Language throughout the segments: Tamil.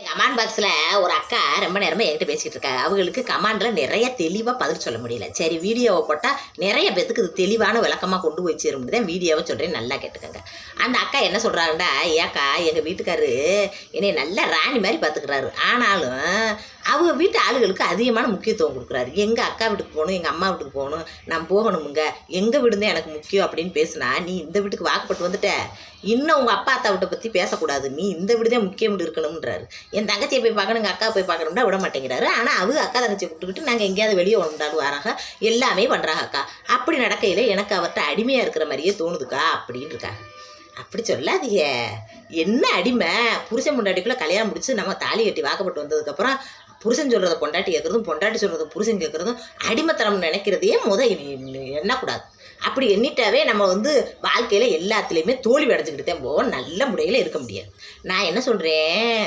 கமாண்ட் பாக்ஸில் ஒரு அக்கா ரொம்ப நேரமாக என்கிட்ட பேசிகிட்டு இருக்காங்க. அவங்களுக்கு கமாண்டில் நிறைய தெளிவாக பதில் சொல்ல முடியல. சரி, வீடியோவை போட்டால் நிறைய பேத்துக்கு இது தெளிவான விளக்கமாக கொண்டு போய் சேரும்னு தான் வீடியோவை சொல்கிறேன், நல்லா கேட்டுக்கோங்க. அந்த அக்கா என்ன சொல்கிறாங்கன்னா, ஏக்கா எங்கள் வீட்டுக்காரு என்னை நல்லா ராணி மாதிரி பார்த்துக்கிறாரு, ஆனாலும் அவங்க வீட்டு ஆளுகளுக்கு அதிகமான முக்கியத்துவம் கொடுக்குறாரு. எங்கள் அக்கா வீட்டுக்கு போகணும், எங்கள் அம்மா வீட்டுக்கு போகணும், நான் போகணுமுங்க, எங்கள் வீடு தான் எனக்கு முக்கியம் அப்படின்னு பேசுனா, நீ இந்த வீட்டுக்கு வாக்கப்பட்டு வந்துட்ட, இன்னும் உங்கள் அப்பா அத்தா வீட்டை பற்றி பேசக்கூடாது, நீ இந்த வீடு தான் முக்கியம் இருக்கணும்ன்றாரு. என் தங்கச்சியை போய் பார்க்கணும், எங்கள் அக்கா போய் பார்க்கணும்னா விட மாட்டேங்கிறாரு. ஆனால் அவங்க அக்கா தங்கச்சியை கூப்பிட்டுக்கிட்டு நாங்கள் எங்கேயாவது வெளியே உண்டாடு வராங்க, எல்லாமே பண்ணுறாங்க அக்கா. அப்படி நடக்கையில் எனக்கு அவர்கிட்ட அடிமையாக இருக்கிற மாதிரியே தோணுதுக்கா அப்படின்னு இருக்காங்க. அப்படி சொல்லாதீங்க. என்ன அடிமை? புருஷன் பொண்டாட்டிக்குள்ளே கல்யாணம் முடிச்சு நம்ம தாலி கட்டி வாக்கப்பட்டு வந்ததுக்கப்புறம் புருஷன் சொல்கிறத பொண்டாட்டி கேட்குறதும் பொண்டாட்டி சொல்கிறத புருஷன் கேட்குறதும் அடிமைத்தனம் நினைக்கிறதையே எண்ணக்கூடாது. அப்படி எண்ணிட்டாவே நம்ம வாழ்க்கையில் எல்லாத்துலேயுமே தோல்வி அடைஞ்சிக்கிட்டு தான் போவோம், நல்ல முறையில் இருக்க முடியாது. நான் என்ன சொல்கிறேன்,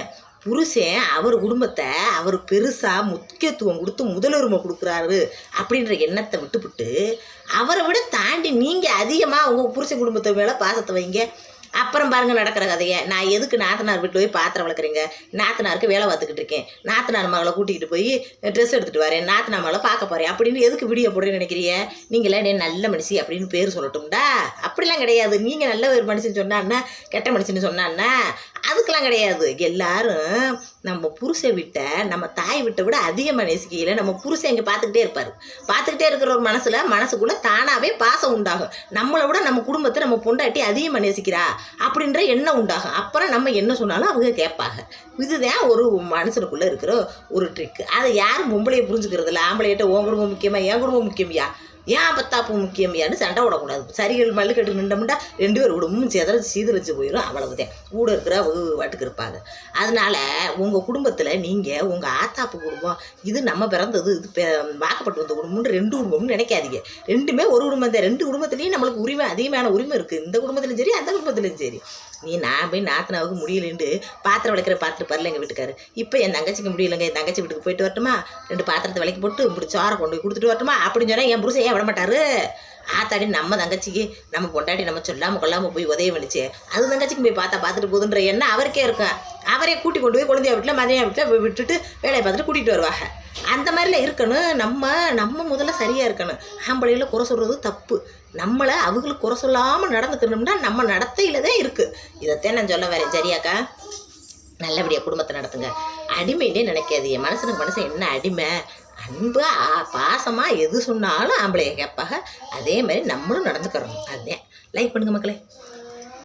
புருஷன் அவர் குடும்பத்தை அவர் பெருசாக முக்கியத்துவம் கொடுத்து முதலுரிமை கொடுக்குறாரு அப்படின்ற எண்ணத்தை விட்டுவிட்டு அவரை விட தாண்டி நீங்கள் அதிகமாக உங்கள் புருஷன் குடும்பத்தை மேலே பாசத்தை வைங்க. அப்புறம் பாருங்கள் நடக்கிற கதையை. நான் எதுக்கு நாத்தனார் வீட்டில் போய் பாத்திரம் வளர்க்குறீங்க, நாத்தனாருக்கு வேலை பார்த்துக்கிட்டு இருக்கேன், நாத்தனார் மகளை கூட்டிகிட்டு போய் ட்ரெஸ் எடுத்துகிட்டு வரேன், நாத்தனார் மகளை பார்க்க போகிறேன் அப்படின்னு எதுக்கு வீடியோ போடுறேன்னு நினைக்கிறீங்க? நீங்களே நீ நல்ல மனுஷி அப்படின்னு பேர் சொல்லட்டும்டா. அப்படிலாம் கிடையாது. நீங்கள் நல்ல ஒரு மனுஷன் சொன்னான்னா, கெட்ட மனுஷன்னு சொன்னான்னா அதுக்கெல்லாம் கிடையாது. எல்லாரும் நம்ம புருஷன் விட்ட நம்ம தாய் விட்டை விட அதிகமாக நேசிக்கையில் நம்ம புருஷன் இங்கே பார்த்துக்கிட்டே இருப்பார். பார்த்துக்கிட்டே இருக்கிற ஒரு மனசுக்குள்ளே தானாகவே பாசம் உண்டாகும். நம்மளை விட நம்ம குடும்பத்தை நம்ம பொண்டாட்டி அதிகமாக நேசிக்கிறா அப்படின்ற எண்ணம் உண்டாகும். அப்புறம் நம்ம என்ன சொன்னாலும் அவங்க கேட்பாங்க. இதுதான் ஒரு மனுஷனுக்குள்ளே இருக்கிற ஒரு ட்ரிக்கு. அதை யாரும் பொம்பளையை புரிஞ்சுக்கிறதில்ல. ஆம்பளையிட்ட உன் குடும்பம் முக்கியமா, என் குடும்பம் முக்கியமையா, ஏன் பத்தாப்பு முக்கியமையான்னு சண்டை விடக்கூடாது. சரிகள் மல்லு கட்டு நின்றோம்னா 2 பேர் விடமும் சீதரிச்சு போயிடும். அவ்வளவுதான். கூட இருக்கிற வாட்டுக்கு இருப்பாங்க. அதனால் உங்கள் குடும்பத்தில் நீங்கள் உங்கள் ஆத்தாப்பு குடும்பம் இது நம்ம பிறந்தது, இது வாக்கப்பட்டு வந்த குடும்பம்னு 2 குடும்பம்னு நினைக்காதீங்க. ரெண்டுமே ஒரு குடும்பம் தான். 2 குடும்பத்துலேயும் நம்மளுக்கு உரிமை, அதிகமான உரிமை இருக்குது. இந்த குடும்பத்துலையும் சரி, அந்த குடும்பத்துலையும் சரி. நான் போய் நாத்தனாவுக்கு முடியலன்ட்டு பாத்திரம் விளக்கிற பார்த்துட்டு பரல எங்கள் வீட்டுக்காரு. இப்போ என் தங்கச்சிக்கு முடியலைங்க, என் தங்கச்சி வீட்டுக்கு போயிட்டு வரட்டுமா, 2 பாத்திரத்தை விளக்கி போட்டு இப்படி சோறை கொண்டு போய் கொடுத்துட்டு வரட்டுமா அப்படின்னு சொன்னால் என் புருஷன் விட மாட்டாரு. ஆத்தாடி நம்ம தங்கச்சிக்கு நம்ம பொண்டாட்டி நம்ம சொல்லாமல் கொள்ளாமல் போய் உதவி பண்ணிச்சு, அது தங்கச்சிக்கு போய் பார்த்துட்டு போகுதுன்ற எண்ணம் அவருக்கே இருக்கும். அவரே கூட்டி கொண்டு போய் குழந்தைய வீட்டில் மதியம் வீட்டில் விட்டுட்டு வேலையை பார்த்துட்டு கூட்டிகிட்டு வருவாங்க. அந்த மாதிரிலாம் இருக்கணும். நம்ம முதல்ல சரியாக இருக்கணும். ஆம்பளையில் குறை சொல்கிறது தப்பு. நம்மளை அவங்களுக்கு குறை சொல்லாமல் நடந்துக்கணும்னா நம்ம நடத்தையில் தான் இருக்குது. இதைத்தான் நான் சொல்ல வரேன். சரியாக்கா? நல்லபடியாக குடும்பத்தை நடத்துங்க. அடிமைன்னே நினைக்காதீங்க. மனுஷனுக்கு மனுஷன் என்ன அடிமை? அன்பு பாசமாக எது சொன்னாலும் ஆம்பளையை கேட்பாங்க. அதே மாதிரி நம்மளும் நடந்துக்கிறோம். அதுதான். லைக் பண்ணுங்கள் மக்களே.